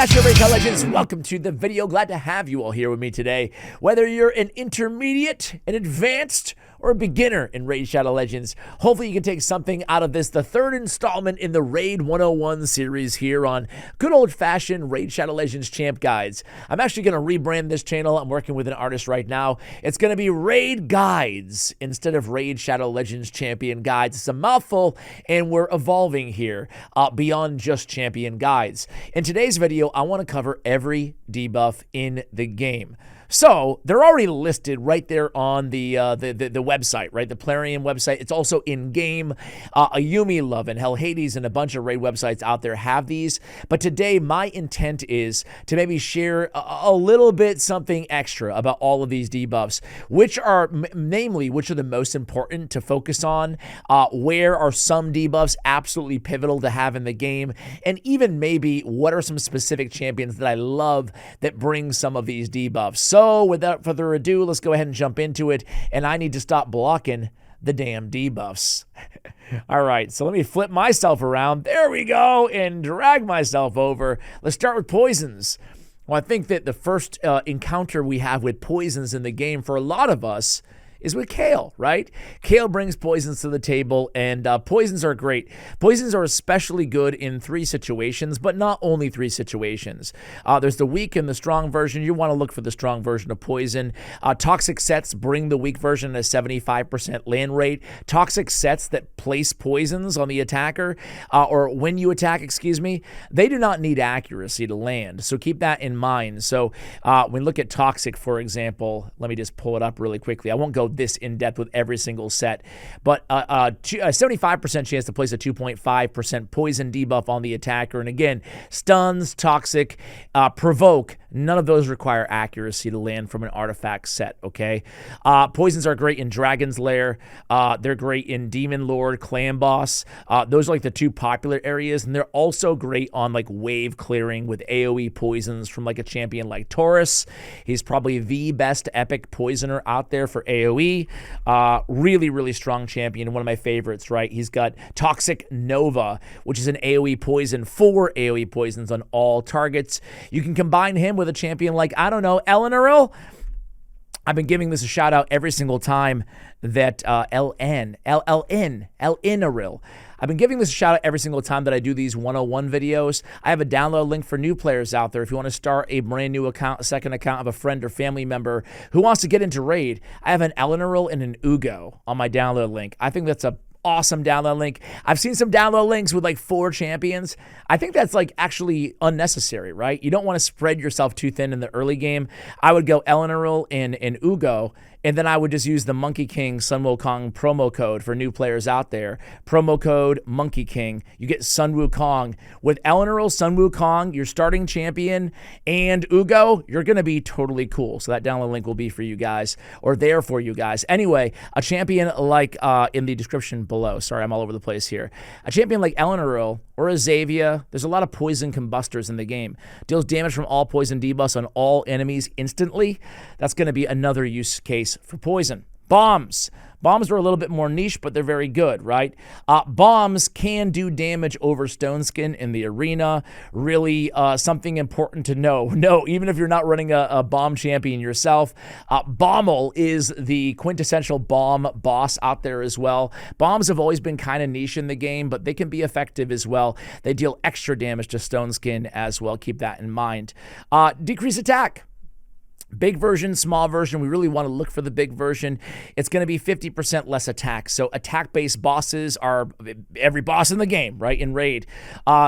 What's up, Raid Shadow Legends? Welcome to the video. Glad to have you all here with me today. Whether you're an intermediate, an advanced, or a beginner in Raid Shadow Legends, hopefully you can take something out of this, the third installment in the Raid 101 series here on good old-fashioned Raid Shadow Legends Champ Guides. I'm actually going to rebrand this channel. I'm working with an artist right now. It's going to be Raid Guides instead of Raid Shadow Legends Champion Guides. It's a mouthful, and we're evolving here beyond just Champion Guides. In today's video, I want to cover every debuff in the game. So they're already listed right there on the website, right? The Plarium website. It's also in game. Ayumi Love and Hell Hades and a bunch of raid websites out there have these. But today, my intent is to maybe share a little bit something extra about all of these debuffs, which are namely which are the most important to focus on. Where are some debuffs absolutely pivotal to have in the game, and even maybe what are some specific champions that I love that bring some of these debuffs. So without further ado, let's go ahead and jump into it, and I need to stop blocking the damn debuffs. All right, so let me flip myself around. There we go, and drag myself over. Let's start with poisons. Well, I think that the first encounter we have with poisons in the game for a lot of us is with Kale, right? Kale brings poisons to the table, and poisons are great. Poisons are especially good in 3 situations, but not only 3 situations. There's the weak and the strong version. You want to look for the strong version of poison. Toxic sets bring the weak version at a 75% land rate. Toxic sets that place poisons on the attacker, or when you attack, excuse me, they do not need accuracy to land, so keep that in mind. So when we look at toxic, for example, let me just pull it up really quickly. I won't go this in depth with every single set, but a 75% chance to place a 2.5% poison debuff on the attacker. And again, stuns, toxic, provoke, none of those require accuracy to land from an artifact set, okay? Poisons are great in Dragon's Lair. They're great in Demon Lord, Clan Boss. Those are like the 2 popular areas, and they're also great on like wave clearing with AoE poisons from like a champion like Taurus. He's probably the best epic poisoner out there for AoE. Really, really strong champion, one of my favorites, right? He's got Toxic Nova, which is an AoE poison, 4 AoE poisons on all targets. You can combine him with a champion like, I don't know, Eleanor. I've been giving this a shout out every single time that Eleanor. I've been giving this a shout out every single time that I do these 101 videos. I have a download link for new players out there. If you want to start a brand new account, a second account of a friend or family member who wants to get into raid, I have an Eleanor and an Ugo on my download link. I think that's a awesome download link. I've seen some download links with like 4 champions. I think that's like actually unnecessary, right? You don't want to spread yourself too thin in the early game. I would go Eleanor and Ugo, and then I would just use the Monkey King Sun Wukong promo code for new players out there. Promo code Monkey King. You get Sun Wukong. With Eleanor, Sun Wukong, your starting champion, and Ugo, you're going to be totally cool. So that download link will be for you guys, or there for you guys. Anyway, a champion like in the description below. Sorry, I'm all over the place here. A champion like Eleanor or a Xavier, there's a lot of poison combustors in the game. Deals damage from all poison debuffs on all enemies instantly. That's going to be another use case for poison. Bombs. Bombs are a little bit more niche, but they're very good, right? Bombs can do damage over Stone Skin in the arena. Really something important to know. No, even if you're not running a bomb champion yourself, Bommel is the quintessential bomb boss out there as well. Bombs have always been kind of niche in the game, but they can be effective as well. They deal extra damage to Stone Skin as well. Keep that in mind. Decrease attack. Big version, small version, we really want to look for the big version. It's going to be 50% less attack. So attack-based bosses are every boss in the game, right, in Raid.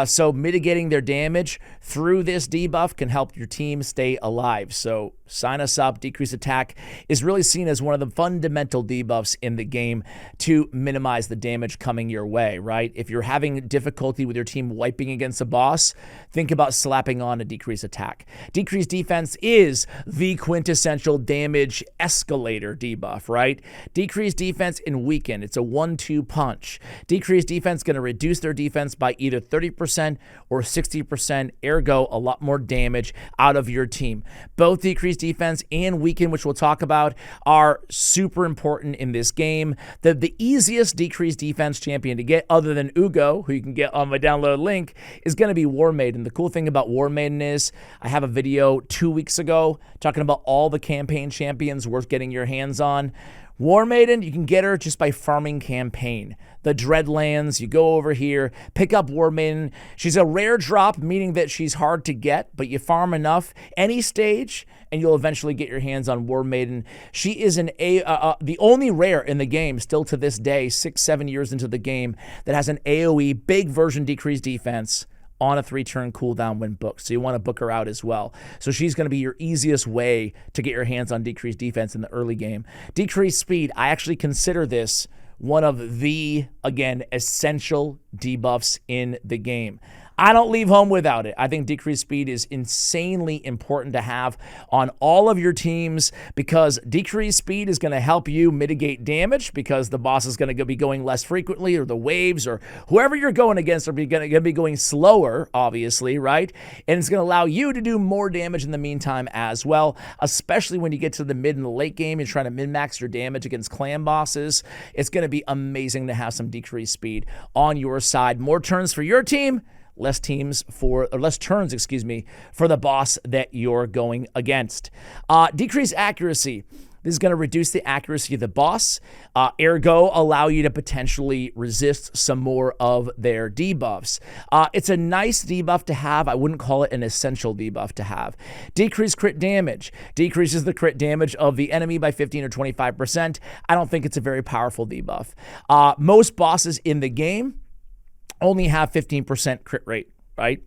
So mitigating their damage through this debuff can help your team stay alive. So sign us up. Decrease attack is really seen as one of the fundamental debuffs in the game to minimize the damage coming your way, right? If you're having difficulty with your team wiping against a boss, think about slapping on a decrease attack. Decrease defense is the the quintessential damage escalator debuff, right? Decreased defense and weaken. It's a 1-2 punch. Decreased defense going to reduce their defense by either 30% or 60%, ergo a lot more damage out of your team. Both decreased defense and weaken, which we'll talk about, are super important in this game. The easiest decreased defense champion to get, other than Ugo, who you can get on my download link, is going to be War Maiden. The cool thing about War Maiden is I have a video 2 weeks ago talking about all the campaign champions worth getting your hands on. War Maiden, you can get her just by farming campaign. The Dreadlands, you go over here, pick up War Maiden. She's a rare drop, meaning that she's hard to get, but you farm enough any stage, and you'll eventually get your hands on War Maiden. She is the only rare in the game, still to this day, 6-7 years into the game, that has an AoE, big version decreased defense, on a 3-turn cooldown when booked. So you want to book her out as well. So she's going to be your easiest way to get your hands on decreased defense in the early game. Decreased speed, I actually consider this one of the, again, essential debuffs in the game. I don't leave home without it. I think decreased speed is insanely important to have on all of your teams, because decreased speed is going to help you mitigate damage, because the boss is going to be going less frequently, or the waves or whoever you're going against are going to be going slower, obviously, right? And it's going to allow you to do more damage in the meantime as well, especially when you get to the mid and the late game. You're trying to min-max your damage against clan bosses. It's going to be amazing to have some decreased speed on your side. More turns for your team, less turns, for the boss that you're going against. Decreased accuracy. This is going to reduce the accuracy of the boss, ergo allow you to potentially resist some more of their debuffs. It's a nice debuff to have. I wouldn't call it an essential debuff to have. Decreased crit damage. Decreases the crit damage of the enemy by 15 or 25%. I don't think it's a very powerful debuff. Most bosses in the game only have 15% crit rate, right?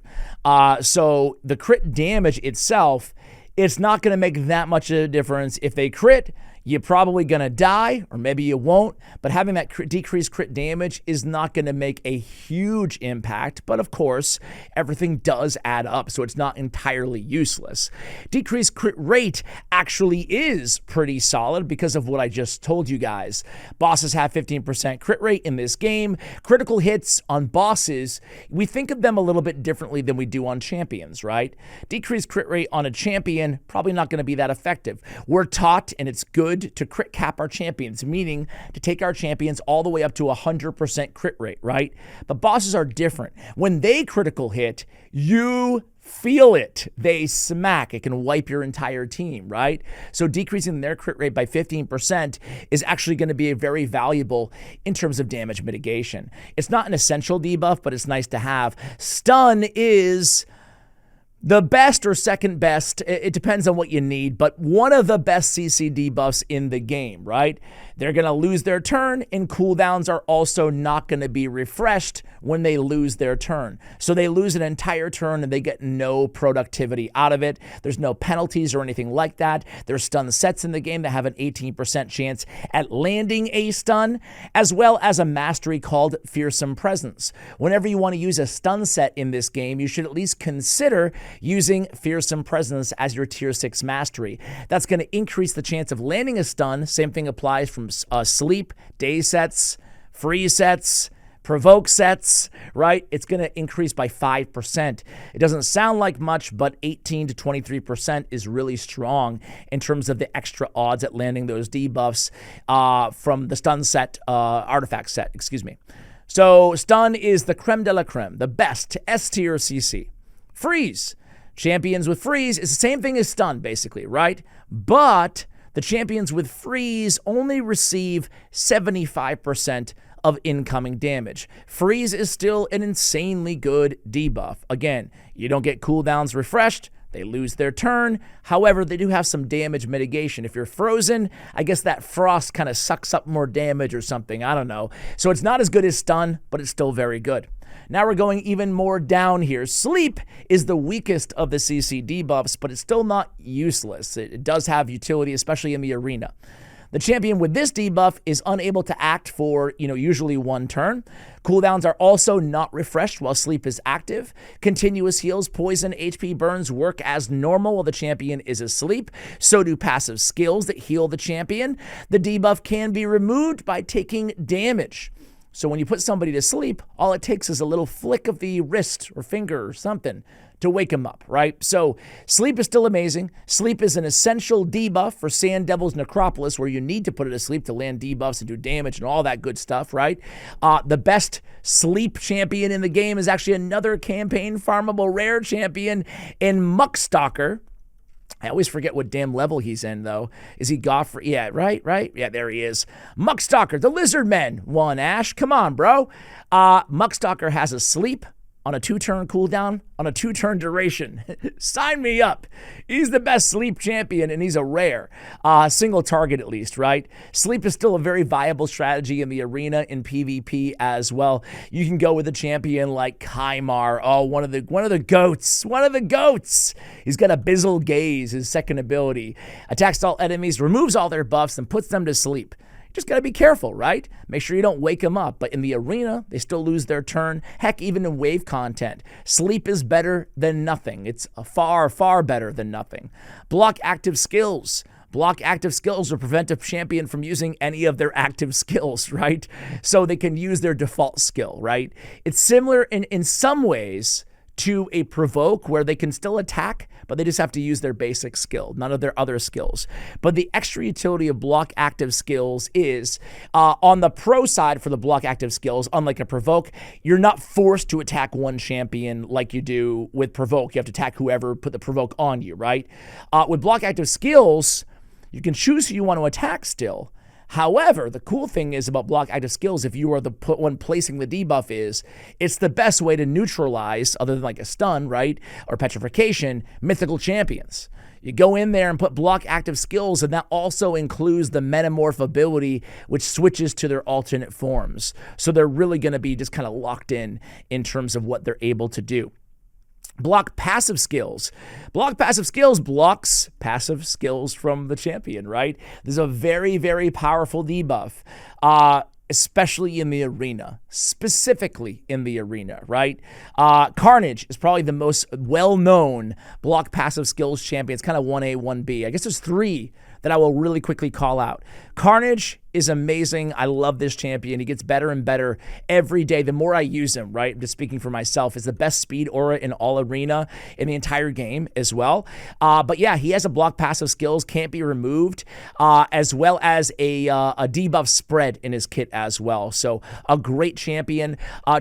So the crit damage itself, it's not going to make that much of a difference. If they crit, you're probably going to die, or maybe you won't, but having that decreased crit damage is not going to make a huge impact. But of course, everything does add up, so it's not entirely useless. Decreased crit rate actually is pretty solid because of what I just told you guys. Bosses have 15% crit rate in this game. Critical hits on bosses, we think of them a little bit differently than we do on champions, right? Decreased crit rate on a champion, probably not going to be that effective. We're taught, and it's good, to crit cap our champions, meaning to take our champions all the way up to 100% crit rate, right? But bosses are different. When they critical hit, you feel it. They smack. It can wipe your entire team, right? So decreasing their crit rate by 15% is actually going to be very valuable in terms of damage mitigation. It's not an essential debuff, but it's nice to have. Stun is the best or second best, it depends on what you need, but one of the best CC debuffs in the game, right? They're going to lose their turn, and cooldowns are also not going to be refreshed when they lose their turn. So they lose an entire turn and they get no productivity out of it. There's no penalties or anything like that. There's stun sets in the game that have an 18% chance at landing a stun, as well as a mastery called Fearsome Presence. Whenever you want to use a stun set in this game, you should at least consider using Fearsome Presence as your tier 6 mastery. That's going to increase the chance of landing a stun. Same thing applies from sleep, day sets, freeze sets, provoke sets, right? It's going to increase by 5%. It doesn't sound like much, but 18 to 23% is really strong in terms of the extra odds at landing those debuffs from the stun set, artifact set, excuse me. So stun is the creme de la creme, the best S tier CC. Freeze. Champions with freeze is the same thing as stun, basically, right? But the champions with freeze only receive 75% of incoming damage. Freeze is still an insanely good debuff. Again, you don't get cooldowns refreshed. They lose their turn. However, they do have some damage mitigation. If you're frozen, I guess that frost kind of sucks up more damage or something. I don't know. So it's not as good as stun, but it's still very good. Now we're going even more down here. Sleep is the weakest of the CC debuffs, but it's still not useless. It does have utility, especially in the arena. The champion with this debuff is unable to act for, usually 1 turn. Cooldowns are also not refreshed while sleep is active. Continuous heals, poison, HP burns work as normal while the champion is asleep. So do passive skills that heal the champion. The debuff can be removed by taking damage. So when you put somebody to sleep, all it takes is a little flick of the wrist or finger or something to wake them up, right? So sleep is still amazing. Sleep is an essential debuff for Sand Devil's Necropolis, where you need to put it to sleep to land debuffs and do damage and all that good stuff, right? The best sleep champion in the game is actually another campaign farmable rare champion in Muckstalker. I always forget what damn level he's in, though. Is he Godfrey? Yeah, right? Yeah, there he is. Muckstalker, the Lizard Men. 1 Ash. Come on, bro. Muckstalker has a sleep on a 2-turn cooldown, on a 2-turn duration. Sign me up. He's the best sleep champion, and he's a rare. Single target, at least, right? Sleep is still a very viable strategy in the arena in PvP as well. You can go with a champion like Kymar. Oh, one of the goats. One of the goats. He's got Abyssal Gaze, his second ability. Attacks all enemies, removes all their buffs, and puts them to sleep. Just got to be careful, right? Make sure you don't wake them up. But in the arena, they still lose their turn. Heck, even in wave content, sleep is better than nothing. It's far, far better than nothing. Block active skills. Block active skills will prevent a champion from using any of their active skills, right? So they can use their default skill, right? It's similar in some ways to a provoke, where they can still attack, but they just have to use their basic skill, none of their other skills. But the extra utility of block active skills is, on the pro side for the block active skills, unlike a provoke, you're not forced to attack one champion like you do with provoke. You have to attack whoever put the provoke on you, right? With block active skills, you can choose who you want to attack still. However, the cool thing is about block active skills, if you are the one placing the debuff, is it's the best way to neutralize, other than like a stun, right, or petrification, mythical champions. You go in there and put block active skills, and that also includes the metamorph ability, which switches to their alternate forms. So they're really going to be just kind of locked in terms of what they're able to do. Block passive skills. Block passive skills blocks passive skills from the champion, right? This is a very, very powerful debuff, especially in the arena, specifically in the arena, right? Carnage is probably the most well-known block passive skills champion. It's kind of 1A, 1B. I guess there's 3 that I will really quickly call out. Carnage is amazing. I love this champion. He gets better and better every day. The more I use him, right? I'm just speaking for myself. Is the best speed aura in all arena in the entire game as well. But yeah, he has a block passive skills, can't be removed, as well as a debuff spread in his kit as well. So a great champion.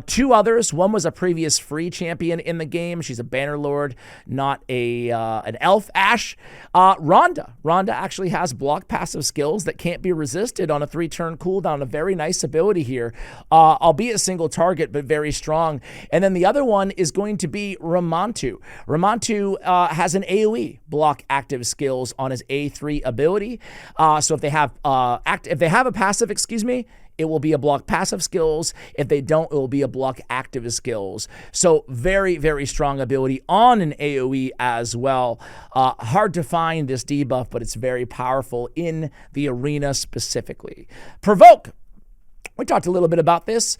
2 others. One was a previous free champion in the game. She's a Bannerlord, not an elf. Ash. Rhonda. Rhonda actually has block passive skills that can't be resisted on a 3-turn cooldown. A very nice ability here, albeit single target, but very strong. And then the other one is going to be Ramantu. Ramantu has an AoE block active skills on his A3 ability. So if they have a passive, it will be a block passive skills. If they don't, it will be a block active skills. So very, very strong ability on an AoE as well. Hard to find this debuff, but it's very powerful in the arena specifically. Provoke. We talked a little bit about this.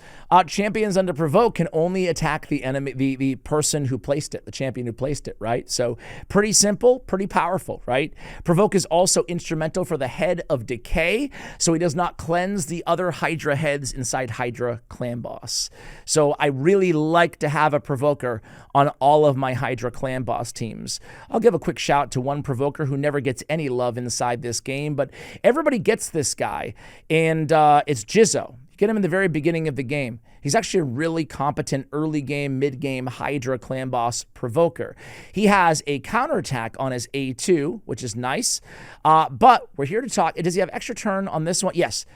Champions under provoke can only attack the enemy, the person who placed it, the champion who placed it, right? So pretty simple, pretty powerful, right? Provoke is also instrumental for the head of decay, so he does not cleanse the other Hydra heads inside Hydra clan boss. So I really like to have a provoker on all of my Hydra clan boss teams. I'll give a quick shout to one provoker who never gets any love inside this game, but everybody gets this guy, and it's Jizzo. Get him in the very beginning of the game. He's actually a really competent early game, mid game Hydra clan boss provoker. He has a counterattack on his A2, which is nice. But we're here to talk. Does he have extra turn on this one? Yes.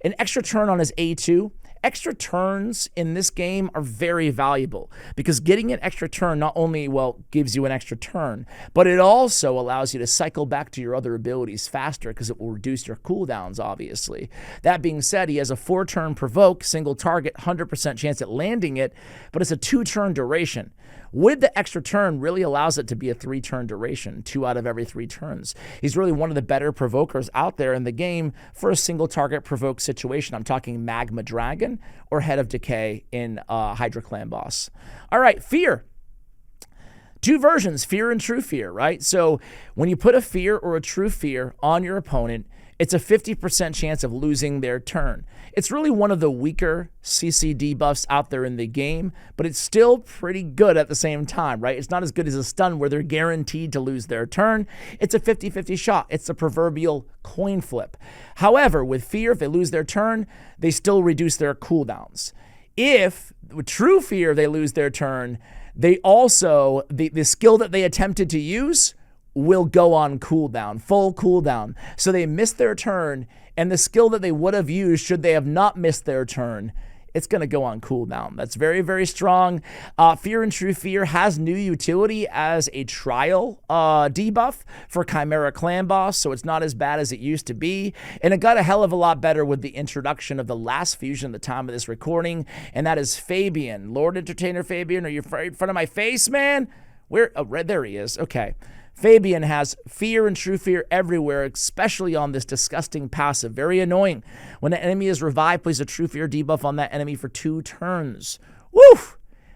An extra turn on his A2. Extra turns in this game are very valuable because getting an extra turn not only, well, gives you an extra turn, but it also allows you to cycle back to your other abilities faster because it will reduce your cooldowns, obviously. That being said, he has a 4-turn provoke, single target, 100% chance at landing it, but it's a 2-turn duration, with the extra turn really allows it to be a 3-turn duration, 2 out of every 3 turns. He's really one of the better provokers out there in the game for a single target provoke situation. I'm talking Magma Dragon or Head of Decay in Hydra Clan Boss. All right, Fear. 2 versions, Fear and True Fear, right? So when you put a Fear or a True Fear on your opponent, it's a 50% chance of losing their turn. It's really one of the weaker CC debuffs out there in the game, but it's still pretty good at the same time, right? It's not as good as a stun where they're guaranteed to lose their turn. It's a 50-50 shot. It's a proverbial coin flip. However, with Fear, if they lose their turn, they still reduce their cooldowns. If, with True Fear, they lose their turn, they also, the skill that they attempted to use will go on cooldown, full cooldown. So they miss their turn, and the skill that they would have used should they have not missed their turn, it's going to go on cooldown. That's very, very strong. Fear and True Fear has new utility as a trial debuff for Chimera Clan Boss, so it's not as bad as it used to be. And it got a hell of a lot better with the introduction of the last fusion at the time of this recording, and that is Fabian. Lord Entertainer Fabian, are you right in front of my face, man? Where? Oh, right there he is. Okay. Fabian has Fear and True Fear everywhere, especially on this disgusting passive. Very annoying. When an enemy is revived, place a True Fear debuff on that enemy for 2 turns. Woo!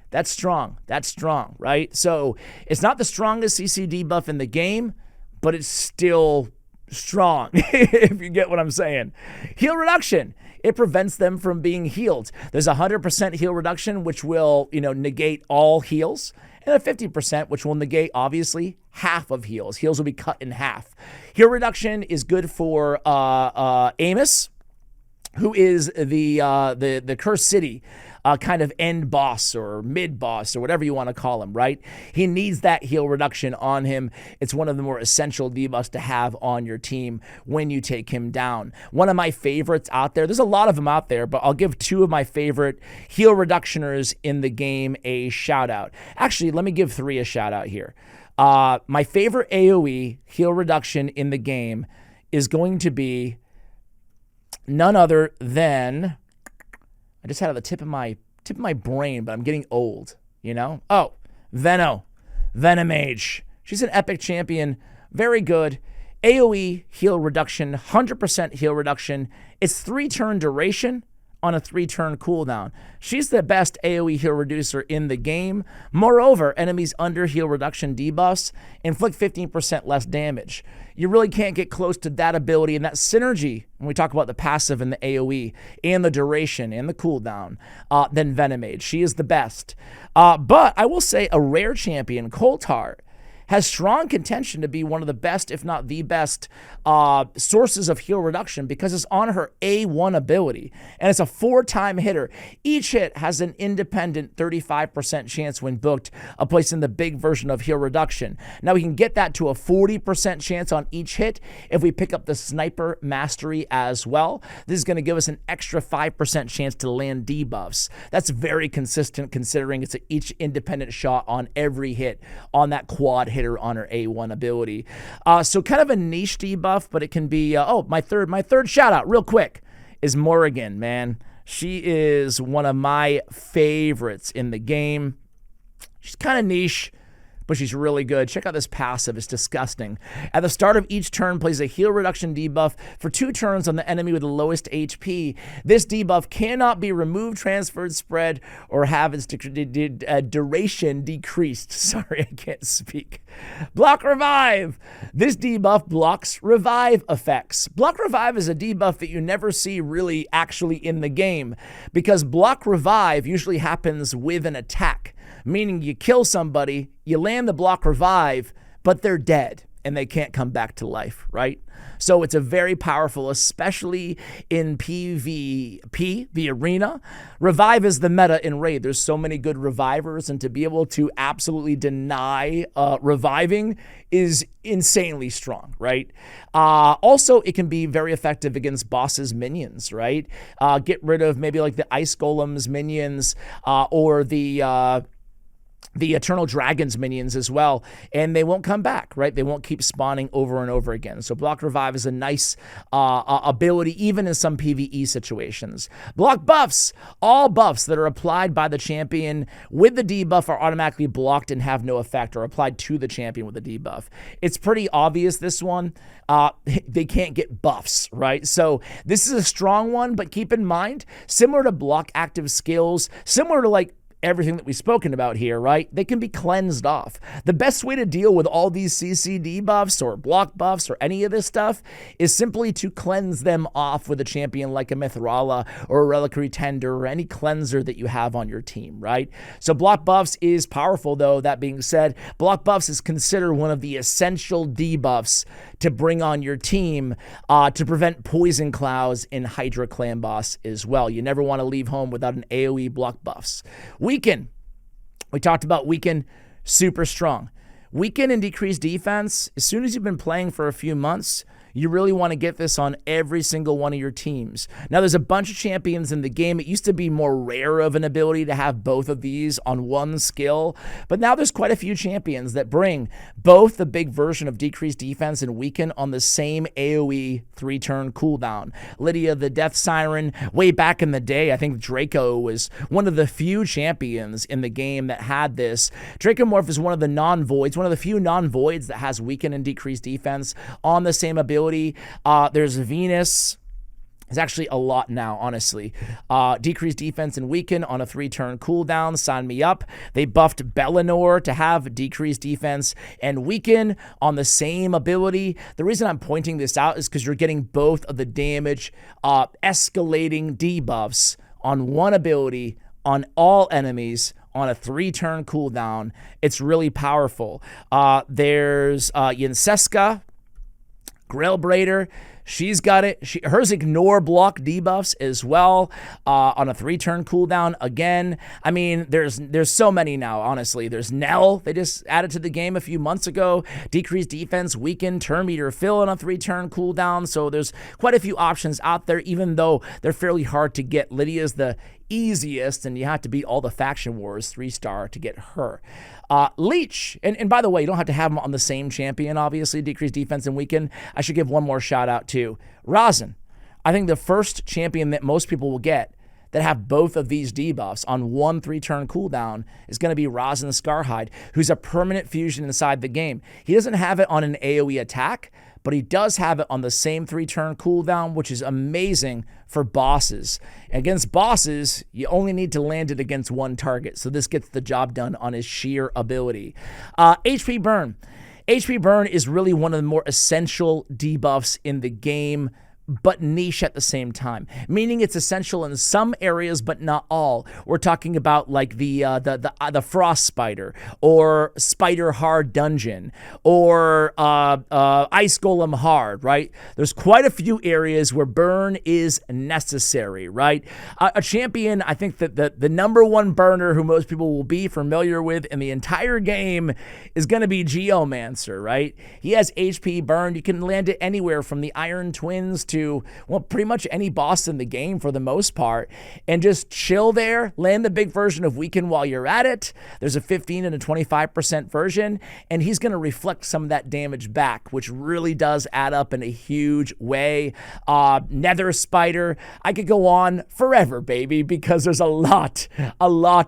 That's strong. That's strong, right? So it's not the strongest CC debuff in the game, but it's still strong, if you get what I'm saying. Heal reduction. It prevents them from being healed. There's 100% heal reduction, which will, negate all heals, and a 50%, which will negate, obviously, half of heals. Heals will be cut in half. Heal reduction is good for Amos, who is the Cursed City kind of end boss or mid boss or whatever you want to call him, right? He needs that heal reduction on him. It's one of the more essential debuffs to have on your team when you take him down. One of my favorites out there, there's a lot of them out there, but I'll give 2 of my favorite heal reductioners in the game a shout out. Actually, let me give 3 a shout out here. My favorite AoE heal reduction in the game is going to be none other than, I just had it at the tip of my brain, but I'm getting old, Oh, Venomage. She's an epic champion, very good. AoE heal reduction, 100% heal reduction. It's 3-turn duration on a 3-turn cooldown. She's the best AoE heal reducer in the game. Moreover, enemies under heal reduction debuffs inflict 15% less damage. You really can't get close to that ability and that synergy when we talk about the passive and the AoE and the duration and the cooldown than Venomage. She is the best. But I will say a rare champion, Coltar, has strong contention to be one of the best, if not the best, sources of heal reduction because it's on her A1 ability, and it's a 4-time hitter. Each hit has an independent 35% chance when booked of placing the big version of heal reduction. Now, we can get that to a 40% chance on each hit if we pick up the Sniper Mastery as well. This is going to give us an extra 5% chance to land debuffs. That's very consistent considering it's each independent shot on every hit on that quad hitter on her A1 ability. So kind of a niche debuff, but it can be, my third shout out real quick is Morrigan, man. She is one of my favorites in the game. She's kind of niche, but she's really good. Check out this passive. It's disgusting. At the start of each turn, plays a heal reduction debuff for 2 turns on the enemy with the lowest HP. This debuff cannot be removed, transferred, spread, or have its duration decreased. Sorry, I can't speak. Block Revive. This debuff blocks revive effects. Block Revive is a debuff that you never see really actually in the game because Block Revive usually happens with an attack. Meaning you kill somebody, you land the Block Revive, but they're dead and they can't come back to life, right? So it's a very powerful, especially in PvP, the arena. Revive is the meta in Raid. There's so many good revivers, and to be able to absolutely deny reviving is insanely strong, right? Also, it can be very effective against bosses' minions, right? Get rid of maybe like the Ice Golem's minions or the the Eternal Dragons minions as well, and they won't come back, right? They won't keep spawning over and over again. So Block Revive is a nice ability, even in some PvE situations. Block Buffs. All buffs that are applied by the champion with the debuff are automatically blocked and have no effect, or applied to the champion with a debuff. It's pretty obvious, this one. They can't get buffs, right? So this is a strong one, but keep in mind, similar to block active skills, similar to like everything that we've spoken about here, right? They can be cleansed off. The best way to deal with all these CC debuffs or block buffs or any of this stuff is simply to cleanse them off with a champion like a Mithrala or a Reliquary Tender or any cleanser that you have on your team, right? So block buffs is powerful, though. That being said, block buffs is considered one of the essential debuffs to bring on your team to prevent poison clouds in Hydra Clan Boss as well. You never want to leave home without an AoE block buffs. Weaken. We talked about weaken, super strong. Weaken and decreased defense, as soon as you've been playing for a few months, you really want to get this on every single one of your teams. Now, there's a bunch of champions in the game. It used to be more rare of an ability to have both of these on one skill, but now there's quite a few champions that bring both the big version of decreased defense and weaken on the same AoE 3-turn cooldown. Lydia the Death Siren, way back in the day, I think Draco was one of the few champions in the game that had this. Dracomorph is one of the non-voids, one of the few non-voids that has weaken and decreased defense on the same ability. There's Venus. There's actually a lot now, honestly. Decreased defense and weaken on a 3-turn cooldown. Sign me up. They buffed Bellinor to have decreased defense and weaken on the same ability. The reason I'm pointing this out is because you're getting both of the damage escalating debuffs on one ability on all enemies on a 3-turn cooldown. It's really powerful. There's Yenseska, Grailbraider, she's got it. Hers ignore block debuffs as well on a 3-turn cooldown. Again, I mean, there's so many now, honestly. There's Nell, they just added to the game a few months ago. Decreased defense, weaken, turn meter fill on a 3-turn cooldown. So there's quite a few options out there, even though they're fairly hard to get. Lydia's the easiest, and you have to beat all the faction wars 3-star to get her. Leech, and by the way, you don't have to have them on the same champion, obviously, decreased defense and weaken. I should give one more shout out to Rosin. I think the first champion that most people will get that have both of these debuffs on one 3-turn cooldown is going to be Rosin Scarhide, who's a permanent fusion inside the game. He doesn't have it on an AoE attack, but he does have it on the same 3-turn cooldown, which is amazing for bosses. Against bosses, you only need to land it against one target, so this gets the job done on his sheer ability. HP Burn. HP Burn is really one of the more essential debuffs in the game, but niche at the same time, meaning it's essential in some areas but not all. We're talking about like the Frost Spider or Spider Hard Dungeon or Ice Golem Hard, right? There's quite a few areas where burn is necessary, right? A champion, I think that the number one burner who most people will be familiar with in the entire game is going to be Geomancer, right? He has HP burn. You can land it anywhere from the Iron Twins to, well, pretty much any boss in the game for the most part, and just chill there, land the big version of weaken while you're at it. There's a 15 and a 25% version, and he's going to reflect some of that damage back, which really does add up in a huge way. Nether Spider, I could go on forever, baby, because there's a lot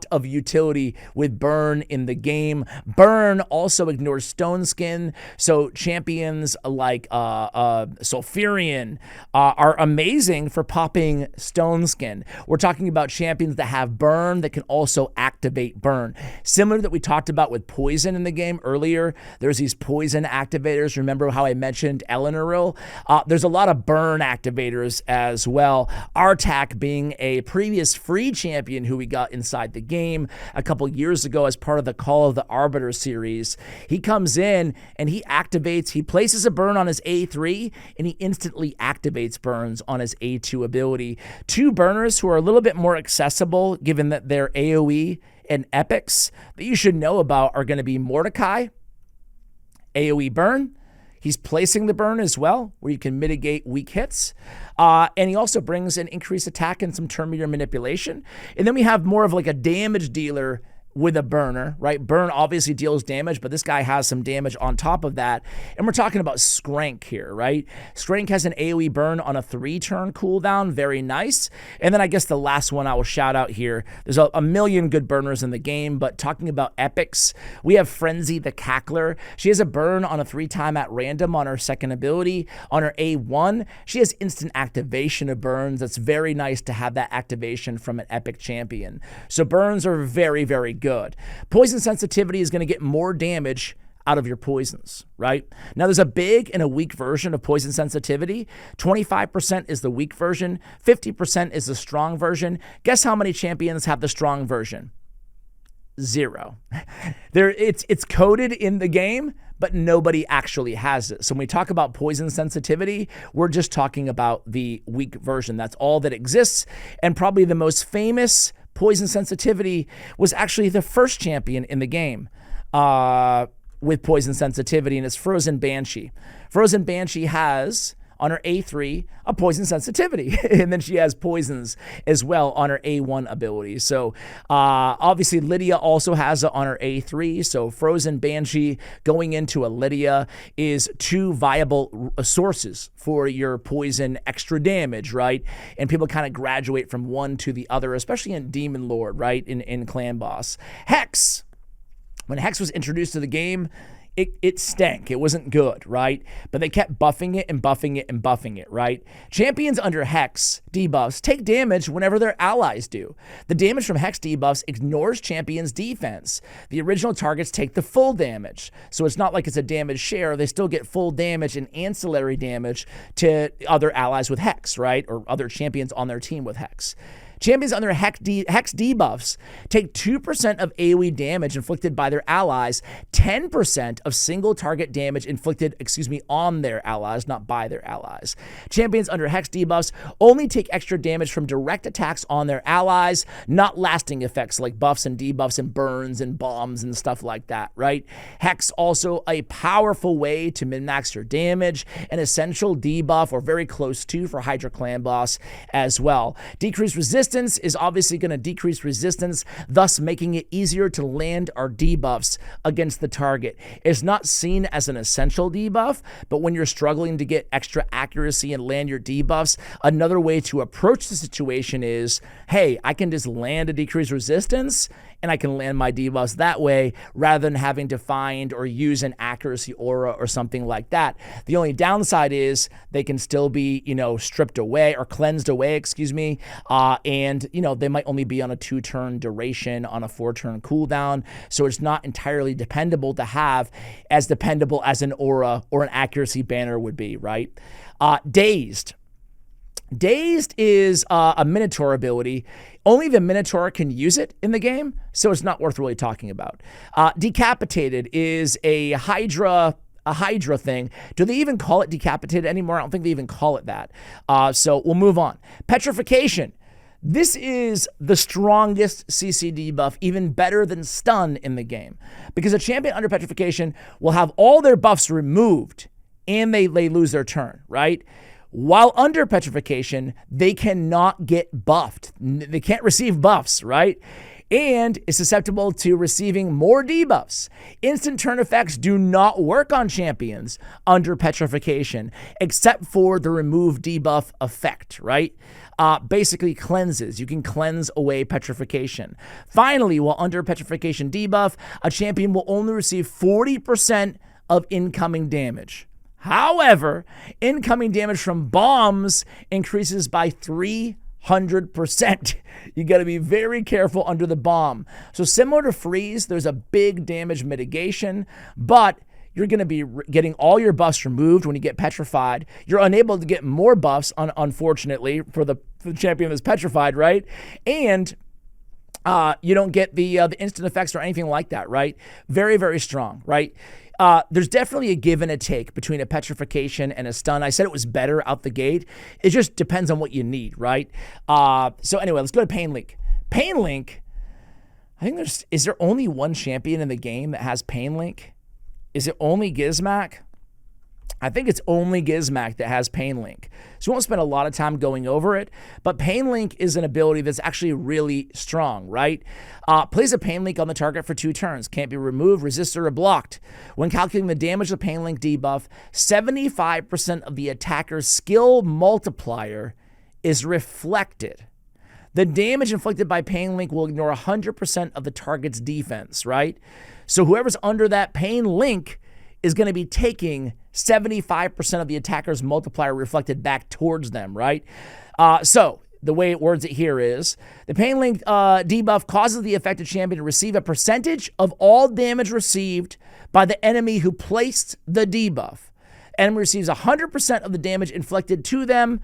of utility with burn in the game. Burn also ignores Stone Skin, so champions like Sulfurion are amazing for popping Stone Skin. We're talking about champions that have burn that can also activate burn. Similar that we talked about with poison in the game earlier, there's these poison activators. Remember how I mentioned Eleanoril? There's a lot of burn activators as well. Artak being a previous free champion who we got inside the game a couple years ago as part of the Call of the Arbiter series. He comes in and he activates, he places a burn on his A3 and he instantly activates burns on his A2 ability. Two burners who are a little bit more accessible given that they're AoE and epics that you should know about are going to be Mordecai, AoE burn. He's placing the burn as well, where you can mitigate weak hits. And he also brings an increased attack and some turn meter manipulation. And then we have more of like a damage dealer with a burner, right? Burn obviously deals damage, but this guy has some damage on top of that. And we're talking about Skrank here, right? Skrank has an AoE burn on a 3-turn cooldown. Very nice. And then I guess the last one I will shout out here, there's a million good burners in the game, but talking about epics, we have Frenzy the Cackler. She has a burn on a 3-time at random on her second ability. On her A1, she has instant activation of burns. That's very nice to have that activation from an epic champion. So burns are very, very good. Poison sensitivity is going to get more damage out of your poisons, right? Now, there's a big and a weak version of poison sensitivity. 25% is the weak version. 50% is the strong version. Guess how many champions have the strong version? 0. It's coded in the game, but nobody actually has it. So when we talk about poison sensitivity, we're just talking about the weak version. That's all that exists. And probably the most famous poison sensitivity was actually the first champion in the game with poison sensitivity, and it's Frozen Banshee. Frozen Banshee has, on her A3, a poison sensitivity, and then she has poisons as well on her A1 ability. So obviously Lydia also has it on her A3, so Frozen Banshee going into a Lydia is 2 viable sources for your poison extra damage, right? And people kind of graduate from one to the other, especially in Demon Lord, right? In Clan Boss. Hex. When Hex was introduced to the game, it stank. It wasn't good, right? But they kept buffing it and buffing it and buffing it, right? Champions under Hex debuffs take damage whenever their allies do. The damage from Hex debuffs ignores champions' defense. The original targets take the full damage. So it's not like it's a damage share. They still get full damage and ancillary damage to other allies with Hex, right? Or other champions on their team with Hex. Champions under Hex debuffs take 2% of AoE damage inflicted by their allies, 10% of single target damage inflicted, on their allies, not by their allies. Champions under Hex debuffs only take extra damage from direct attacks on their allies, not lasting effects like buffs and debuffs and burns and bombs and stuff like that, right? Hex also a powerful way to min-max your damage, an essential debuff or very close to for Hydra Clan Boss as well. Decreased resistance is obviously going to decrease resistance, thus making it easier to land our debuffs against the target. It's not seen as an essential debuff, but when you're struggling to get extra accuracy and land your debuffs, another way to approach the situation is, hey, I can just land a decreased resistance and I can land my debuffs that way rather than having to find or use an accuracy aura or something like that. The only downside is they can still be, stripped away or cleansed away, and, they might only be on a 2-turn duration on a 4-turn cooldown. So it's not entirely dependable to have as dependable as an aura or an accuracy banner would be, right? Dazed. Dazed is a Minotaur ability. Only the Minotaur can use it in the game, so it's not worth really talking about. Decapitated is a Hydra thing. Do they even call it decapitated anymore? I don't think they even call it that. So we'll move on. Petrification. This is the strongest CC debuff, even better than stun in the game, because a champion under petrification will have all their buffs removed and they lose their turn, right? While under petrification, they cannot get buffed. They can't receive buffs, right? And is susceptible to receiving more debuffs. Instant turn effects do not work on champions under petrification, except for the remove debuff effect, right? Basically cleanses. You can cleanse away petrification. Finally, while under petrification debuff, a champion will only receive 40% of incoming damage. However, incoming damage from bombs increases by 300%. You got to be very careful under the bomb. So similar to freeze, there's a big damage mitigation, but you're going to be getting all your buffs removed when you get petrified. You're unable to get more buffs, unfortunately, for the champion that's petrified, right? And you don't get the instant effects or anything like that, right? Very, very strong, right? There's definitely a give and a take between a petrification and a stun. I said it was better out the gate. It just depends on what you need, right? So anyway, let's go to Pain Link. Pain Link, I think is there only one champion in the game that has Pain Link? Is it only Gizmak? I think it's only Gizmak that has Pain Link. So we won't spend a lot of time going over it, but Pain Link is an ability that's actually really strong, right? Plays a Pain Link on the target for 2 turns. Can't be removed, resisted, or blocked. When calculating the damage of the Pain Link debuff, 75% of the attacker's skill multiplier is reflected. The damage inflicted by Pain Link will ignore 100% of the target's defense, right? So whoever's under that Pain Link is going to be taking 75% of the attacker's multiplier reflected back towards them, right? So the way it words it here is, the Pain Link debuff causes the affected champion to receive a percentage of all damage received by the enemy who placed the debuff. Enemy receives 100% of the damage inflicted to them.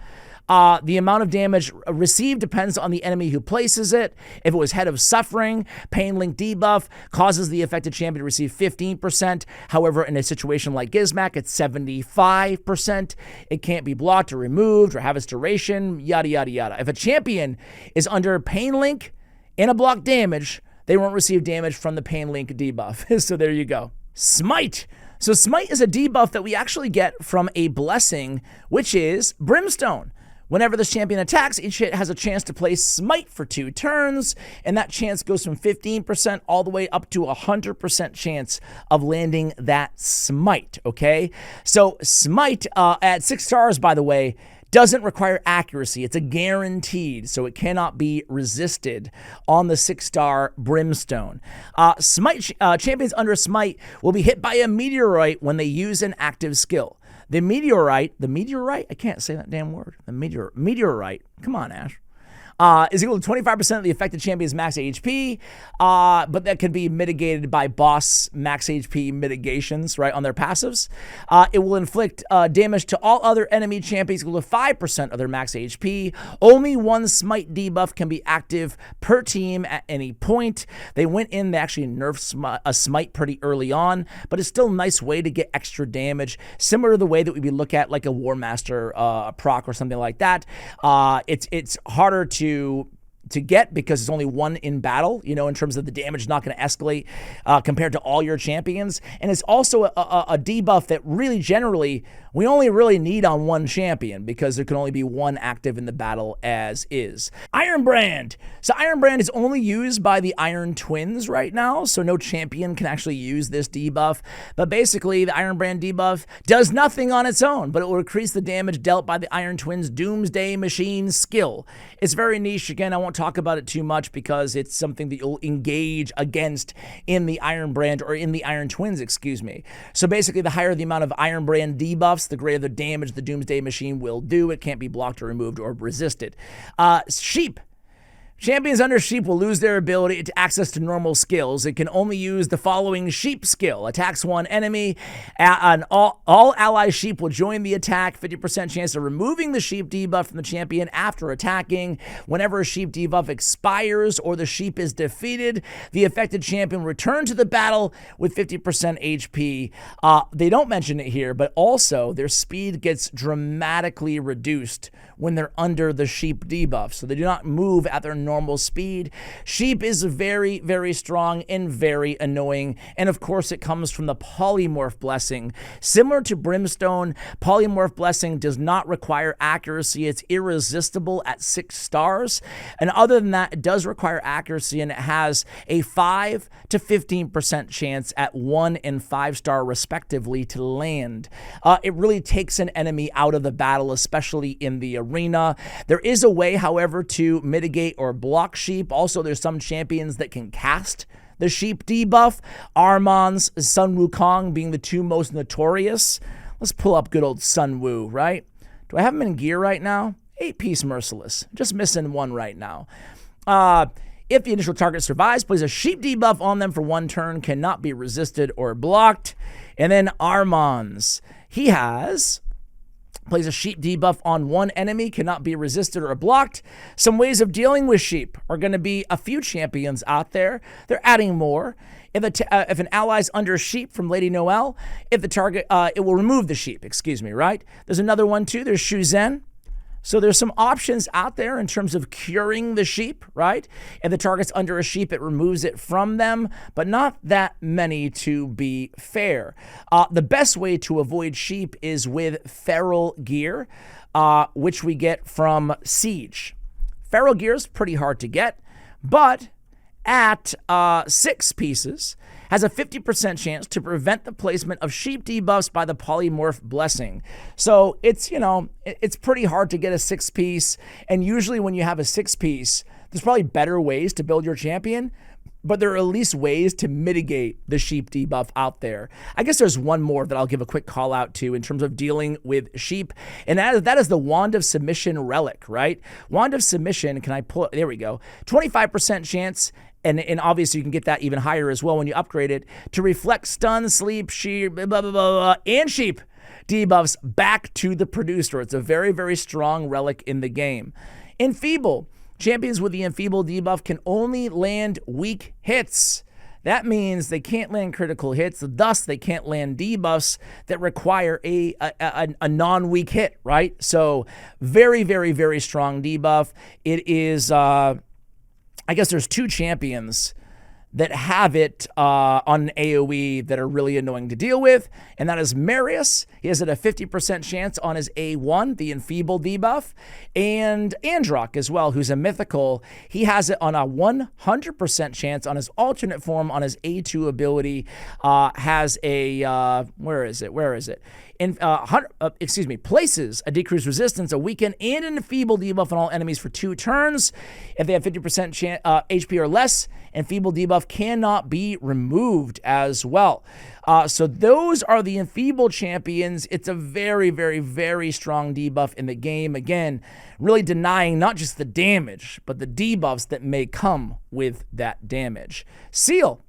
The amount of damage received depends on the enemy who places it. If it was Head of Suffering, Pain Link debuff causes the affected champion to receive 15%. However, in a situation like Gizmak, it's 75%. It can't be blocked or removed or have its duration, yada, yada, yada. If a champion is under Pain Link and a block damage, they won't receive damage from the Pain Link debuff. So there you go. Smite. So Smite is a debuff that we actually get from a blessing, which is Brimstone. Whenever this champion attacks, each hit has a chance to play Smite for 2 turns, and that chance goes from 15% all the way up to 100% chance of landing that Smite, okay? So Smite at 6 stars, by the way, doesn't require accuracy. It's a guaranteed, so it cannot be resisted on the 6-star Brimstone. Smite champions under Smite will be hit by a meteorite when they use an active skill. The meteorite, I can't say that damn word. The meteorite, come on, Ash, is equal to 25% of the affected champion's max HP, but that can be mitigated by boss max HP mitigations, right, on their passives. It will inflict damage to all other enemy champions equal to 5% of their max HP. Only 1 Smite debuff can be active per team at any point. They actually nerfed a Smite pretty early on, but it's still a nice way to get extra damage, similar to the way that we look at like a War Master proc or something like that. It's harder to get because it's only 1 in battle, you know, in terms of the damage not going to escalate compared to all your champions. And it's also a debuff that really generally we only really need on 1 champion because there can only be 1 active in the battle as is. Iron Brand. So Iron Brand is only used by the Iron Twins right now, so no champion can actually use this debuff. But basically, the Iron Brand debuff does nothing on its own, but it will increase the damage dealt by the Iron Twins' Doomsday Machine skill. It's very niche. Again, I won't talk about it too much because it's something that you'll engage against in the Iron Brand, or in the Iron Twins, excuse me. So basically, the higher the amount of Iron Brand debuffs, the greater the damage the Doomsday Machine will do. It can't be blocked or removed or resisted. Sheep. Champions under Sheep will lose their ability to access to normal skills. It can only use the following Sheep skill. Attacks 1 enemy, and all ally Sheep will join the attack. 50% chance of removing the Sheep debuff from the champion after attacking. Whenever a Sheep debuff expires or the Sheep is defeated, the affected champion return to the battle with 50% HP. They don't mention it here, but also their speed gets dramatically reduced when they're under the Sheep debuff. So they do not move at their normal speed. Sheep is very, very strong and very annoying. And of course, it comes from the Polymorph Blessing. Similar to Brimstone, Polymorph Blessing does not require accuracy. It's irresistible at 6 stars. And other than that, it does require accuracy, and it has a 5 to 15% chance at 1 and 5-star respectively to land. It really takes an enemy out of the battle, especially in the arena. There is a way, however, to mitigate or block Sheep. Also, there's some champions that can cast the Sheep debuff. Armon's, Sun Wukong being the 2 most notorious. Let's pull up good old Sun Wu, right? Do I have him in gear right now? 8-piece Merciless. Just missing 1 right now. If the initial target survives, plays a Sheep debuff on them for 1 turn, cannot be resisted or blocked. And then Armon's. He plays a Sheep debuff on 1 enemy, cannot be resisted or blocked. Some ways of dealing with Sheep are going to be a few champions out there. They're adding more. If an ally's under Sheep from Lady Noelle, if the target, it will remove the Sheep, excuse me, right? There's another one too. There's Shuzen. So there's some options out there in terms of curing the sheep, right? If the target's under a sheep, it removes it from them, but not that many to be fair. The best way to avoid sheep is with feral gear, which we get from Siege. Feral gear is pretty hard to get, but at 6 pieces, has a 50% chance to prevent the placement of sheep debuffs by the polymorph blessing. So it's, it's pretty hard to get a 6-piece. And usually when you have a 6-piece, there's probably better ways to build your champion, but there are at least ways to mitigate the sheep debuff out there. I guess there's one more that I'll give a quick call out to in terms of dealing with sheep, and that is the Wand of Submission relic, right? Wand of Submission, can I pull it? There we go. 25% chance, and obviously you can get that even higher as well when you upgrade it, to reflect stun, sleep, sheep, blah, blah, blah, blah, and sheep debuffs back to the producer. It's a very, very strong relic in the game. Enfeeble. Champions with the Enfeeble debuff can only land weak hits. That means they can't land critical hits, thus they can't land debuffs that require a non-weak hit, right? So very, very, very strong debuff. It is, I guess there's 2 champions that have it on AoE that are really annoying to deal with, and that is Marius. He has it a 50% chance on his A1, the Enfeeble debuff, and Androck as well, who's a mythical. He has it on a 100% chance on his alternate form on his A2 ability, has a, where is it? Places a decreased resistance, a weaken, and an Enfeeble debuff on all enemies for 2 turns. If they have 50% HP or less, Enfeeble debuff cannot be removed as well. So those are the Enfeeble champions. It's a very, very, very strong debuff in the game. Again, really denying not just the damage, but the debuffs that may come with that damage. Seal.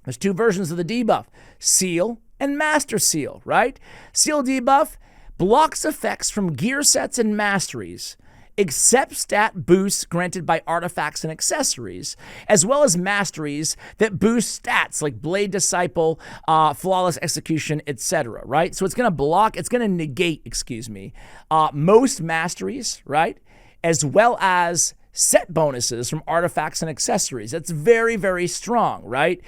There's 2 versions of the debuff. Seal and Master Seal, right? Seal debuff blocks effects from gear sets and masteries, except stat boosts granted by artifacts and accessories, as well as masteries that boost stats like Blade Disciple, Flawless Execution, etc., right? So it's going to negate, most masteries, right? As well as set bonuses from artifacts and accessories. That's very, very strong, right?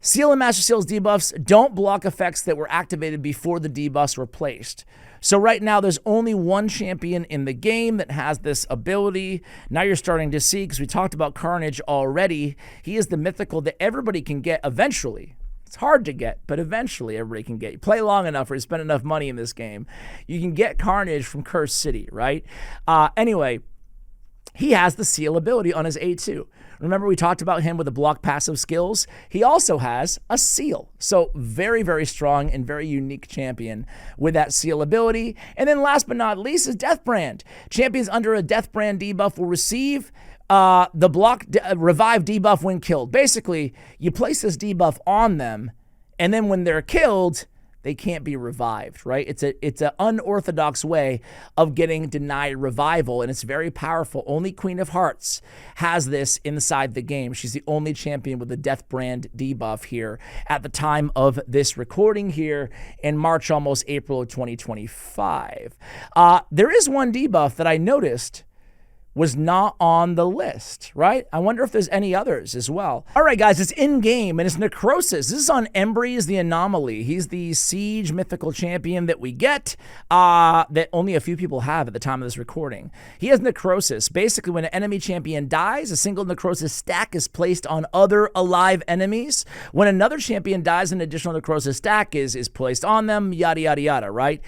Seal and Master Seal's debuffs don't block effects that were activated before the debuffs were placed. So right now, there's only 1 champion in the game that has this ability. Now you're starting to see, because we talked about Carnage already, he is the mythical that everybody can get eventually. It's hard to get, but eventually everybody can get. You play long enough or you spend enough money in this game, you can get Carnage from Cursed City, right? Anyway, he has the Seal ability on his A2. Remember, we talked about him with the block passive skills. He also has a Seal. So very, very strong and very unique champion with that Seal ability. And then last but not least is Death Brand. Champions under a Death Brand debuff will receive the block revive debuff when killed. Basically, you place this debuff on them, and then when they're killed, they can't be revived, right? It's an unorthodox way of getting denied revival, and it's very powerful. Only Queen of Hearts has this inside the game. She's the only champion with the Death Brand debuff here at the time of this recording here in March, almost April of 2025. There is one debuff that I noticed was not on the list, right? I wonder if there's any others as well. All right, guys, it's in-game, and it's Necrosis. This is on Embry's the Anomaly. He's the Siege mythical champion that we get, that only a few people have at the time of this recording. He has Necrosis. Basically, when an enemy champion dies, a single Necrosis stack is placed on other alive enemies. When another champion dies, an additional Necrosis stack is placed on them, yada, yada, yada, right?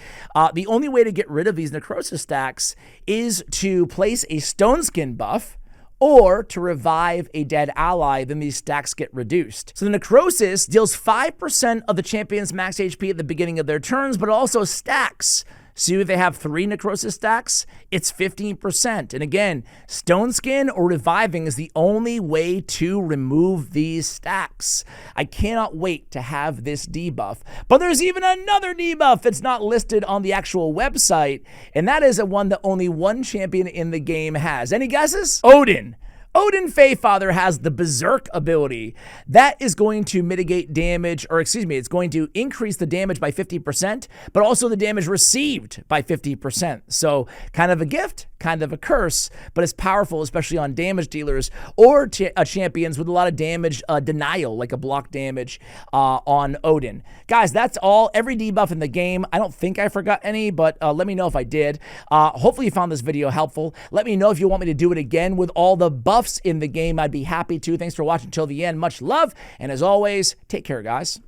The only way to get rid of these Necrosis stacks is to place a Stone Skin buff or to revive a dead ally, then these stacks get reduced. So the Necrosis deals 5% of the champion's max HP at the beginning of their turns, but also stacks. So if they have 3 Necrosis stacks, it's 15%. And again, Stone Skin or reviving is the only way to remove these stacks. I cannot wait to have this debuff. But there's even another debuff that's not listed on the actual website, and that is a one that only 1 champion in the game has. Any guesses? Odin. Odin Faefather has the Berserk ability. That is going to mitigate damage, or excuse me, it's going to increase the damage by 50%, but also the damage received by 50%. So kind of a gift, kind of a curse, but it's powerful, especially on damage dealers or champions with a lot of damage denial, like a block damage on Odin. Guys, that's all. Every debuff in the game. I don't think I forgot any, but let me know if I did. Hopefully you found this video helpful. Let me know if you want me to do it again with all the buffs in the game. I'd be happy to. Thanks for watching till the end. Much love. And as always, take care, guys.